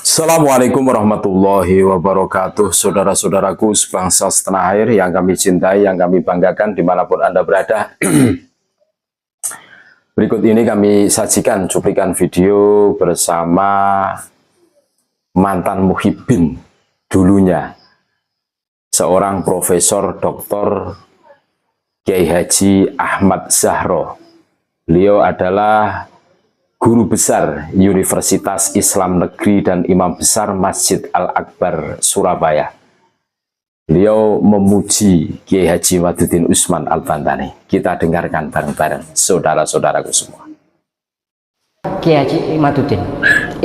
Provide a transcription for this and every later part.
Assalamualaikum warahmatullahi wabarakatuh. Saudara-saudaraku sebangsa setanah air yang kami cintai, yang kami banggakan dimanapun Anda berada. Berikut ini kami sajikan cuplikan video bersama mantan muhibbin dulunya, seorang Profesor Dr. Kiai Haji Ahmad Zahro. Beliau adalah Guru Besar Universitas Islam Negeri dan Imam Besar Masjid Al-Akbar Surabaya. Beliau memuji Kiai Haji Imaduddin Usman Al-Bantani. Kita dengarkan bareng-bareng, saudara-saudaraku semua. Kiai Haji Imaduddin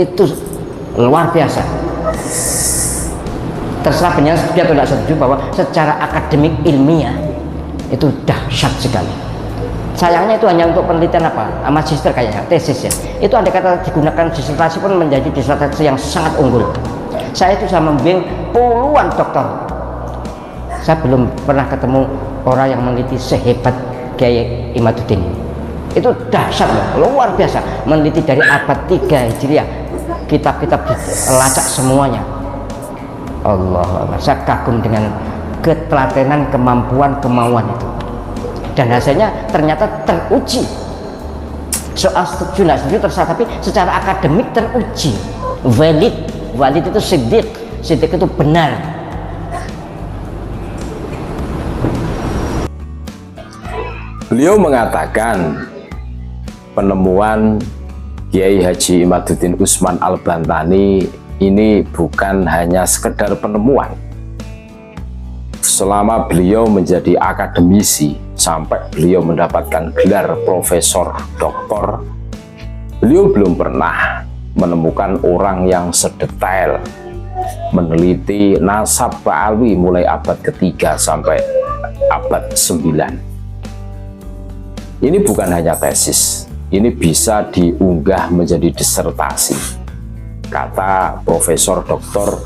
itu luar biasa. Terserah penyanyi setuju atau tidak setuju bahwa secara akademik ilmiah itu dahsyat sekali. Sayangnya itu hanya untuk penelitian magister kayaknya, tesis ya. Itu andai kata digunakan disertasi pun menjadi disertasi yang sangat unggul. Saya itu sudah membimbing puluhan dokter. Saya belum pernah ketemu orang yang meneliti sehebat Kiai Imaduddin. Itu dahsyat loh, luar biasa. Meneliti dari abad 3 Hijriah, kitab-kitab dilacak semuanya. Allah, saya kagum dengan ketelatenan, kemampuan, kemauan itu. Dan hasilnya ternyata teruji. Soal setuju nggak setuju terserah, tapi secara akademik teruji, valid itu siddiq itu benar. Beliau mengatakan penemuan Kiai Haji Imaduddin Usman Al-Bantani ini bukan hanya sekedar penemuan. Selama beliau menjadi akademisi sampai beliau mendapatkan gelar profesor doktor, beliau belum pernah menemukan orang yang sedetail meneliti nasab Ba'alwi mulai abad ketiga sampai abad 9. Ini bukan hanya tesis, ini bisa diunggah menjadi disertasi, kata Profesor Dr.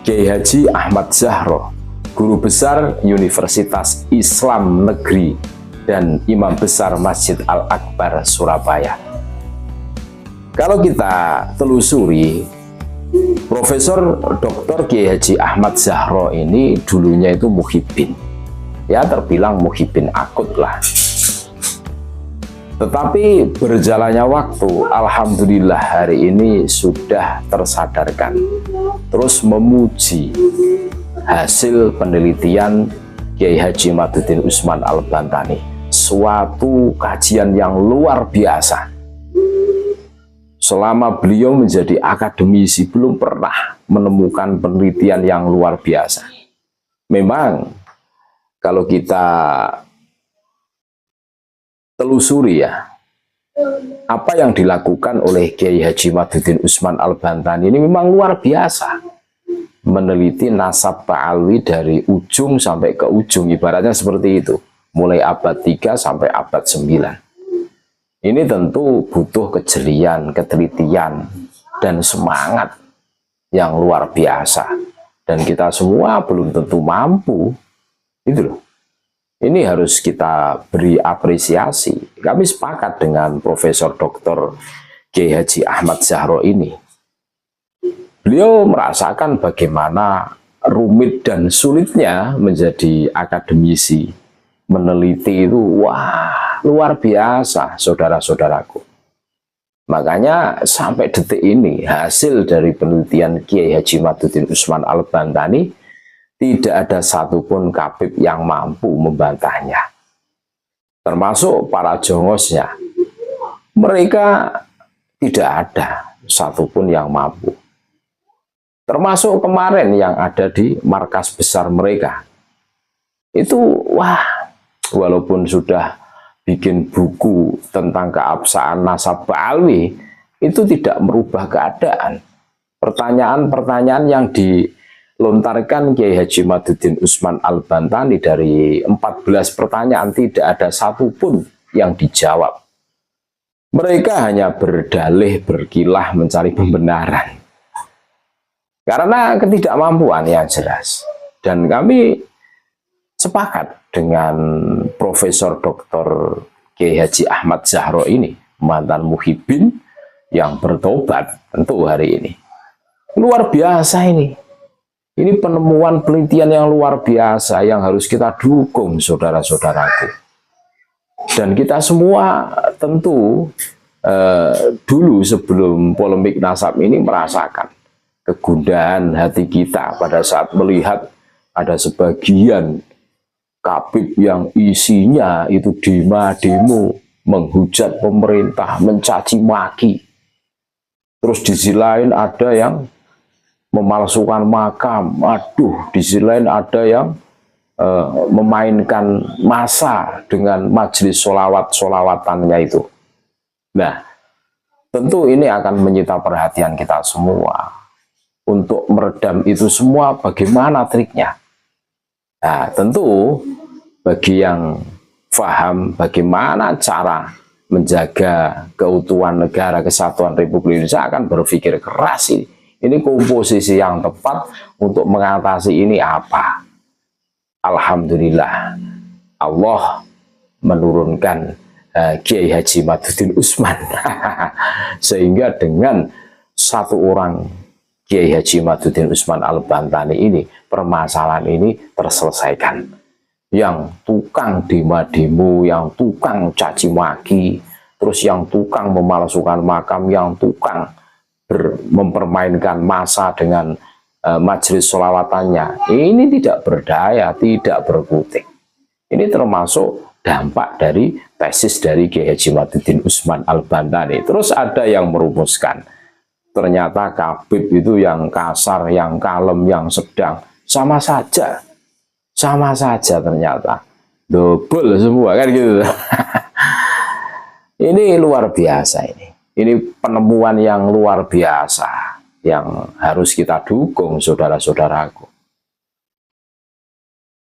Kiai Haji Ahmad Zahro, Guru Besar Universitas Islam Negeri dan Imam Besar Masjid Al-Akbar Surabaya. Kalau kita telusuri, Profesor Dr. Kiai Haji Ahmad Zahro ini dulunya itu muhibbin. Ya, terbilang muhibbin akut lah. Tetapi berjalannya waktu, alhamdulillah hari ini sudah tersadarkan, terus memuji hasil penelitian Kiai Haji Imaduddin Usman Al-Bantani, suatu kajian yang luar biasa. Selama beliau menjadi akademisi belum pernah menemukan penelitian yang luar biasa. Memang kalau kita telusuri ya, apa yang dilakukan oleh Kiai Haji Imaduddin Usman Al-Bantani ini memang luar biasa. Meneliti nasab Ba'alwi dari ujung sampai ke ujung, ibaratnya seperti itu, mulai abad 3 sampai abad 9. Ini tentu butuh kejelian, ketelitian, dan semangat yang luar biasa, dan kita semua belum tentu mampu. Itu loh, ini harus kita beri apresiasi. Kami sepakat dengan Profesor Dr. Kiai Haji Ahmad Zahro ini. Beliau merasakan bagaimana rumit dan sulitnya menjadi akademisi. Meneliti itu, wah, luar biasa, saudara-saudaraku. Makanya sampai detik ini, hasil dari penelitian Kiai Haji Imaduddin Usman Al-Bantani, tidak ada satupun kabib yang mampu membantahnya. Termasuk para jongosnya. Mereka tidak ada satupun yang mampu. Termasuk kemarin yang ada di markas besar mereka. Itu, wah, walaupun sudah bikin buku tentang keabsahan nasab Ba'alwi, itu tidak merubah keadaan. Pertanyaan-pertanyaan yang dilontarkan Kiai Haji Imaduddin Usman Al-Bantani dari 14 pertanyaan, tidak ada satupun yang dijawab. Mereka hanya berdalih, berkilah, mencari pembenaran. Karena ketidakmampuan yang jelas. Dan kami sepakat dengan Profesor Dr. Kiai Haji Ahmad Zahro ini, mantan muhibbin yang bertobat tentu hari ini. Luar biasa ini. Ini penemuan penelitian yang luar biasa yang harus kita dukung, saudara-saudaraku. Dan kita semua tentu dulu sebelum polemik nasab ini merasakan kegundahan hati kita pada saat melihat ada sebagian kabib yang isinya itu demo menghujat pemerintah, mencaci maki. Terus di sisi lain ada yang memalsukan makam, aduh, di sisi lain ada yang memainkan massa dengan majelis sholawat-sholawatannya itu. Nah, tentu ini akan menyita perhatian kita semua. Untuk meredam itu semua bagaimana triknya? Nah, tentu bagi yang paham bagaimana cara menjaga keutuhan negara, kesatuan Republik Indonesia akan berpikir keras ini. Ini komposisi yang tepat untuk mengatasi ini apa? Alhamdulillah, Allah menurunkan Kiai Haji Madudin Usman. Sehingga dengan satu orang Kiai Haji Madudin Usman Al-Bantani ini, permasalahan ini terselesaikan. Yang tukang demo, yang tukang caci maki, terus yang tukang memalsukan makam, yang tukang mempermainkan massa dengan majelis sholawatannya, ini tidak berdaya, tidak berkutik. Ini termasuk dampak dari tesis dari Kiai Haji Madudin Usman Al-Bantani. Terus ada yang merumuskan, ternyata kabib itu yang kasar, yang kalem, yang sedang, sama saja ternyata double semua kan gitu. Ini luar biasa ini penemuan yang luar biasa yang harus kita dukung, saudara-saudaraku.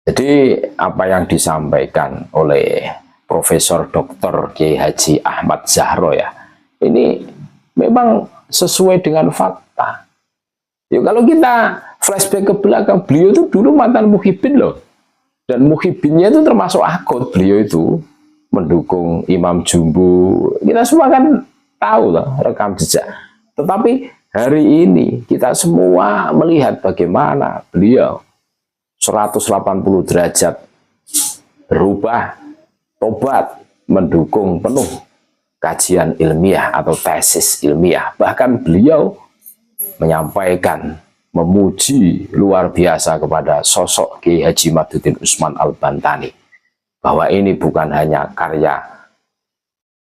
Jadi apa yang disampaikan oleh Profesor Dr. Kiai Haji Ahmad Zahro ya, ini memang sesuai dengan fakta. Ya, kalau kita flashback ke belakang, beliau itu dulu mantan muhibin loh. Dan muhibinnya itu termasuk akut, beliau itu mendukung Imam Jumbo. Kita semua kan tahu lah rekam jejak. Tetapi hari ini kita semua melihat bagaimana beliau 180 derajat berubah, tobat, mendukung penuh kajian ilmiah atau tesis ilmiah. Bahkan beliau menyampaikan, memuji luar biasa kepada sosok Kiai Haji Madudin Usman Al-Bantani, bahwa ini bukan hanya karya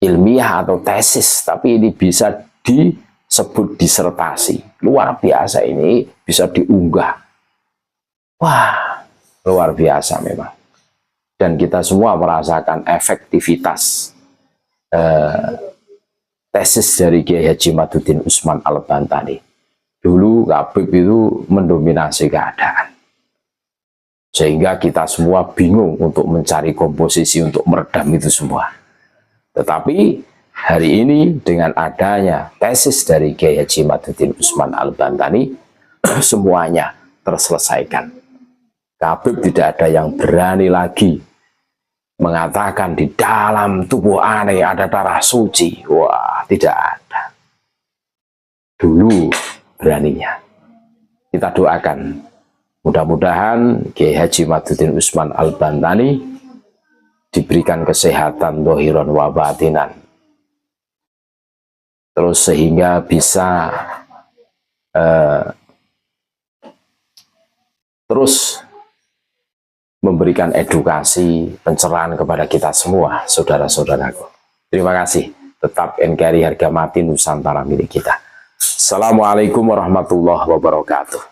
ilmiah atau tesis, tapi ini bisa disebut disertasi. Luar biasa, ini bisa diunggah. Wah, luar biasa memang. Dan kita semua merasakan efektivitas tesis dari Kiai Haji Madudin Usman Al-Bantani. Dulu kabib itu mendominasi keadaan. Sehingga kita semua bingung untuk mencari komposisi untuk meredam itu semua. Tetapi hari ini dengan adanya tesis dari Kiai Haji Madudin Usman Al-Bantani, semuanya terselesaikan. Kabib tidak ada yang berani lagi mengatakan di dalam tubuh aneh ada darah suci. Wah, tidak ada. Dulu beraninya. Kita doakan mudah-mudahan Kiai Haji Madudin Usman Al-Bantani diberikan kesehatan dohiron wa batinan, terus sehingga bisa terus memberikan edukasi pencerahan kepada kita semua, saudara-saudaraku. Terima kasih. Tetap NKRI harga mati Nusantara milik kita. Assalamualaikum warahmatullahi wabarakatuh.